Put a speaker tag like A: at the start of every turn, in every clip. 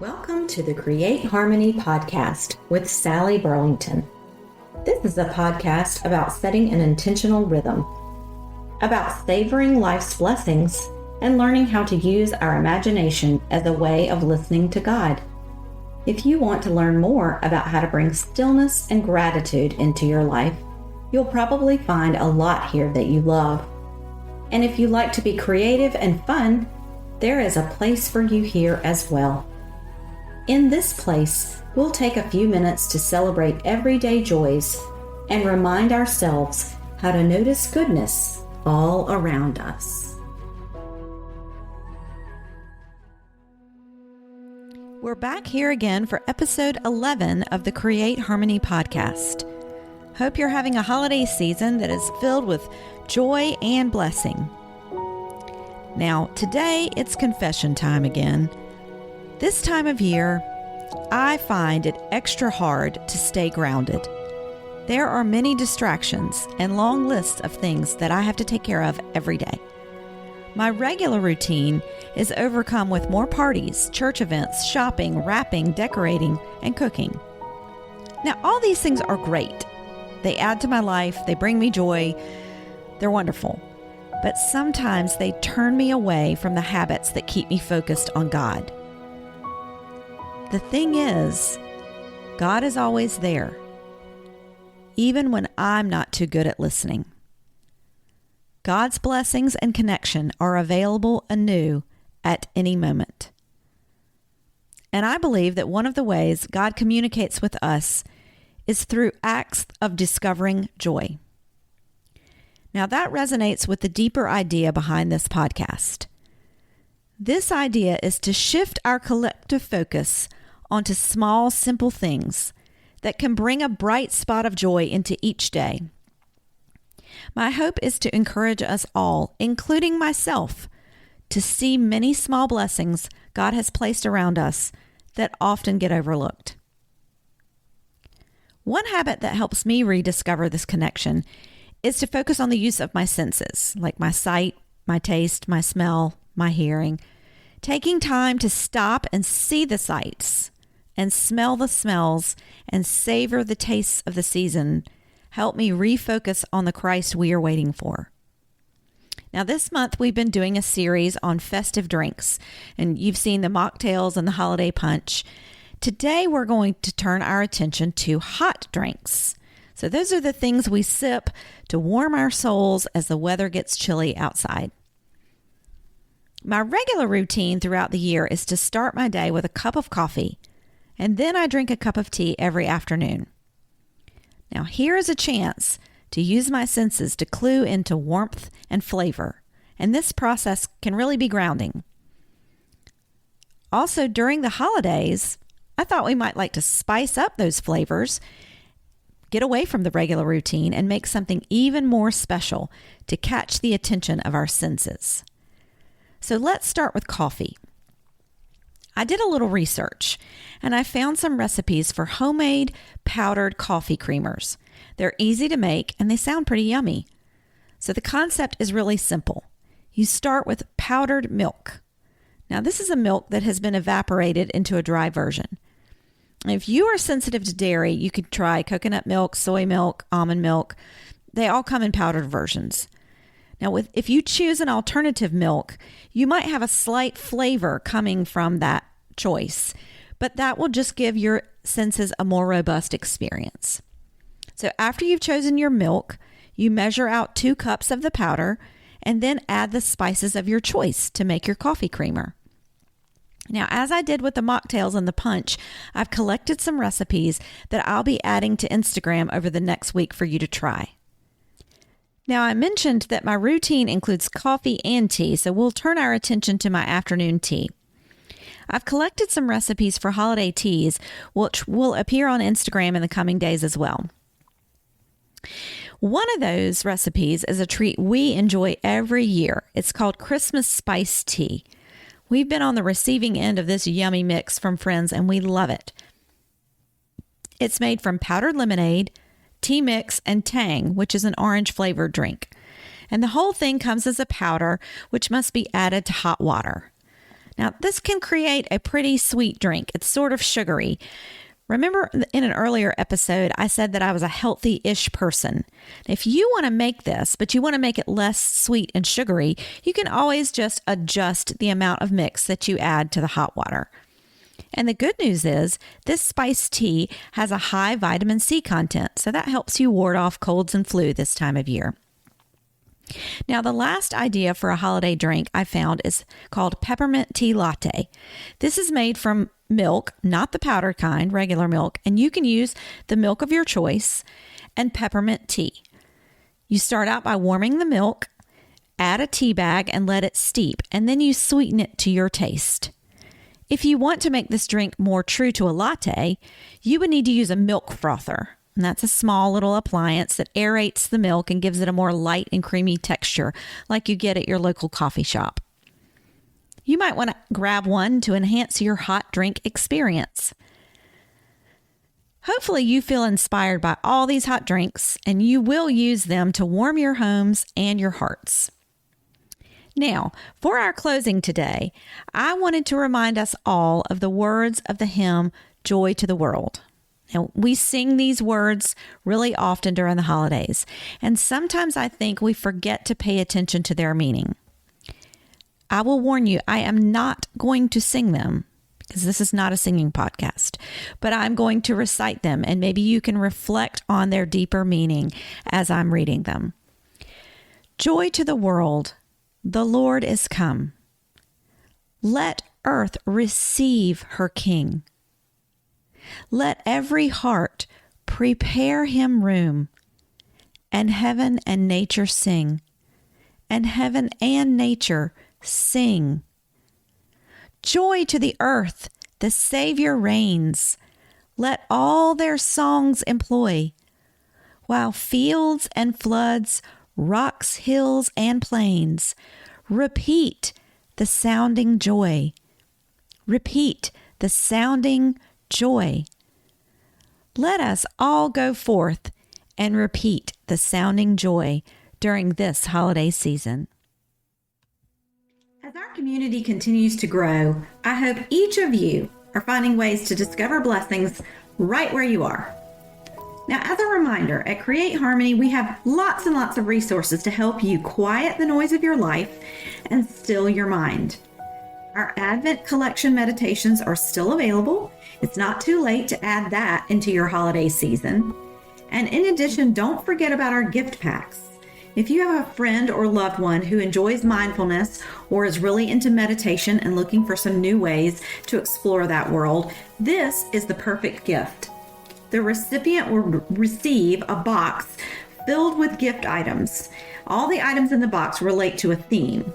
A: Welcome to the Create Harmony podcast with Sally Burlington. This is a podcast about setting an intentional rhythm, about savoring life's blessings and learning how to use our imagination as a way of listening to God. If you want to learn more about how to bring stillness and gratitude into your life, you'll probably find a lot here that you love. And if you like to be creative and fun, there is a place for you here as well. In this place, we'll take a few minutes to celebrate everyday joys and remind ourselves how to notice goodness all around us.
B: We're back here again for episode 11 of the Create Harmony podcast. Hope you're having a holiday season that is filled with joy and blessing. Now, today it's confession time again. This time of year, I find it extra hard to stay grounded. There are many distractions and long lists of things that I have to take care of every day. My regular routine is overcome with more parties, church events, shopping, wrapping, decorating, and cooking. Now, all these things are great. They add to my life, they bring me joy, they're wonderful. But sometimes they turn me away from the habits that keep me focused on God. The thing is, God is always there, even when I'm not too good at listening. God's blessings and connection are available anew at any moment. And I believe that one of the ways God communicates with us is through acts of discovering joy. Now that resonates with the deeper idea behind this podcast. This idea is to shift our collective focus onto small, simple things that can bring a bright spot of joy into each day. My hope is to encourage us all, including myself, to see many small blessings God has placed around us that often get overlooked. One habit that helps me rediscover this connection is to focus on the use of my senses, like my sight, my taste, my smell, my hearing. Taking time to stop and see the sights and smell the smells and savor the tastes of the season help me refocus on the Christ we are waiting for. Now, this month we've been doing a series on festive drinks, and you've seen the mocktails and the holiday punch. Today we're going to turn our attention to hot drinks. So those are the things we sip to warm our souls as the weather gets chilly outside. My regular routine throughout the year is to start my day with a cup of coffee, and then I drink a cup of tea every afternoon. Now, here is a chance to use my senses to clue into warmth and flavor, and this process can really be grounding. Also, during the holidays, I thought we might like to spice up those flavors, get away from the regular routine, and make something even more special to catch the attention of our senses. So let's start with coffee. I did a little research, and I found some recipes for homemade powdered coffee creamers. They're easy to make, and they sound pretty yummy. So the concept is really simple. You start with powdered milk. Now, this is a milk that has been evaporated into a dry version. If you are sensitive to dairy, you could try coconut milk, soy milk, almond milk. They all come in powdered versions. Now, if you choose an alternative milk, you might have a slight flavor coming from that choice, but that will just give your senses a more robust experience. So after you've chosen your milk, you measure out 2 cups of the powder and then add the spices of your choice to make your coffee creamer. Now, as I did with the mocktails and the punch, I've collected some recipes that I'll be adding to Instagram over the next week for you to try. Now, I mentioned that my routine includes coffee and tea, so we'll turn our attention to my afternoon tea. I've collected some recipes for holiday teas, which will appear on Instagram in the coming days as well. One of those recipes is a treat we enjoy every year. It's called Christmas Spice Tea. We've been on the receiving end of this yummy mix from friends, and we love it. It's made from powdered lemonade, tea mix, and Tang, which is an orange-flavored drink. And the whole thing comes as a powder, which must be added to hot water. Now, this can create a pretty sweet drink. It's sort of sugary. Remember in an earlier episode, I said that I was a healthy-ish person. If you want to make this, but you want to make it less sweet and sugary, you can always just adjust the amount of mix that you add to the hot water. And the good news is this spiced tea has a high vitamin C content, so that helps you ward off colds and flu this time of year. Now, the last idea for a holiday drink I found is called peppermint tea latte. This is made from milk, not the powdered kind, regular milk, and you can use the milk of your choice and peppermint tea. You start out by warming the milk, add a tea bag, and let it steep, and then you sweeten it to your taste. If you want to make this drink more true to a latte, you would need to use a milk frother. And that's a small little appliance that aerates the milk and gives it a more light and creamy texture like you get at your local coffee shop. You might want to grab one to enhance your hot drink experience. Hopefully you feel inspired by all these hot drinks and you will use them to warm your homes and your hearts. Now, for our closing today, I wanted to remind us all of the words of the hymn, Joy to the World. Now, we sing these words really often during the holidays, and sometimes I think we forget to pay attention to their meaning. I will warn you, I am not going to sing them because this is not a singing podcast, but I'm going to recite them, and maybe you can reflect on their deeper meaning as I'm reading them. Joy to the world, the Lord is come. Let earth receive her King. Let every heart prepare him room, and heaven and nature sing, and heaven and nature sing. Joy to the earth, the Savior reigns. Let all their songs employ, while fields and floods, rocks, hills, and plains repeat the sounding joy. Repeat the sounding joy. Let us all go forth and repeat the sounding joy during this holiday season.
A: As our community continues to grow, I hope each of you are finding ways to discover blessings right where you are. Now, as a reminder, at Create Harmony, we have lots and lots of resources to help you quiet the noise of your life and still your mind. Our Advent collection meditations are still available. It's not too late to add that into your holiday season. And in addition, don't forget about our gift packs. If you have a friend or loved one who enjoys mindfulness or is really into meditation and looking for some new ways to explore that world, this is the perfect gift. The recipient will receive a box filled with gift items. All the items in the box relate to a theme.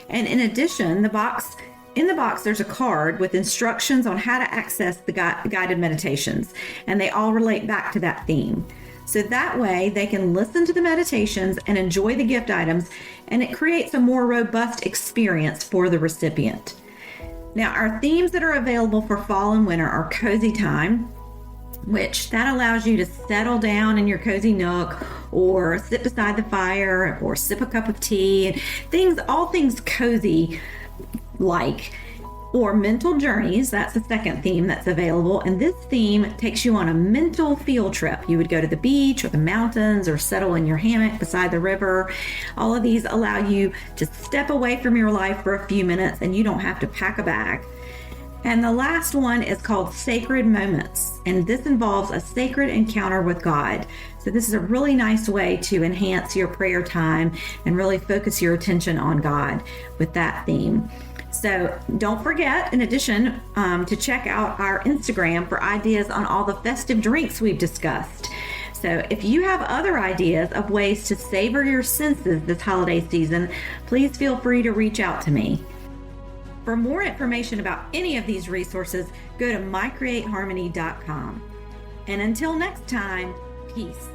A: And in addition, in the box, there's a card with instructions on how to access the guided meditations, and they all relate back to that theme. So that way they can listen to the meditations and enjoy the gift items, and it creates a more robust experience for the recipient. Now, our themes that are available for fall and winter are cozy time, which that allows you to settle down in your cozy nook or sit beside the fire or sip a cup of tea and all things cozy like. Or mental journeys, that's the second theme that's available. And this theme takes you on a mental field trip. You would go to the beach or the mountains or settle in your hammock beside the river. All of these allow you to step away from your life for a few minutes and you don't have to pack a bag. And the last one is called Sacred Moments. And this involves a sacred encounter with God. So this is a really nice way to enhance your prayer time and really focus your attention on God with that theme. So don't forget, in addition, to check out our Instagram for ideas on all the festive drinks we've discussed. So if you have other ideas of ways to savor your senses this holiday season, please feel free to reach out to me. For more information about any of these resources, go to mycreateharmony.com. And until next time, peace.